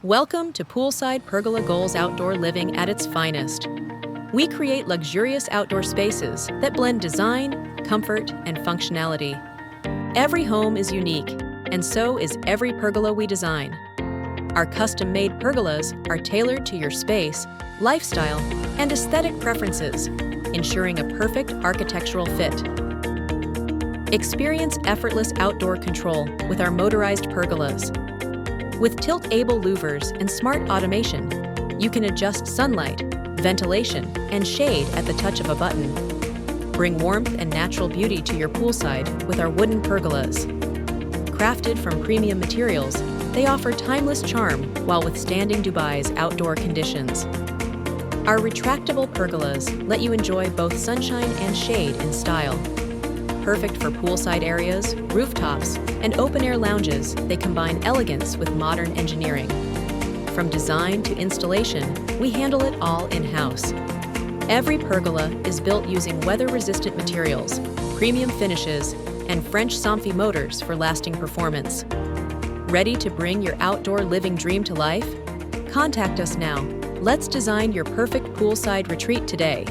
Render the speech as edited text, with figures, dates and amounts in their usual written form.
Welcome to Poolside Pergola Goals Outdoor Living at its finest. We create luxurious outdoor spaces that blend design, comfort, and functionality. Every home is unique, and so is every pergola we design. Our custom-made pergolas are tailored to your space, lifestyle, and aesthetic preferences, ensuring a perfect architectural fit. Experience effortless outdoor control with our motorized pergolas. With tilt-able louvers and smart automation, you can adjust sunlight, ventilation, and shade at the touch of a button. Bring warmth and natural beauty to your poolside with our wooden pergolas. Crafted from premium materials, they offer timeless charm while withstanding Dubai's outdoor conditions. Our retractable pergolas let you enjoy both sunshine and shade in style. Perfect for poolside areas, rooftops, and open-air lounges, they combine elegance with modern engineering. From design to installation, we handle it all in-house. Every pergola is built using weather-resistant materials, premium finishes, and French Somfy motors for lasting performance. Ready to bring your outdoor living dream to life? Contact us now. Let's design your perfect poolside retreat today.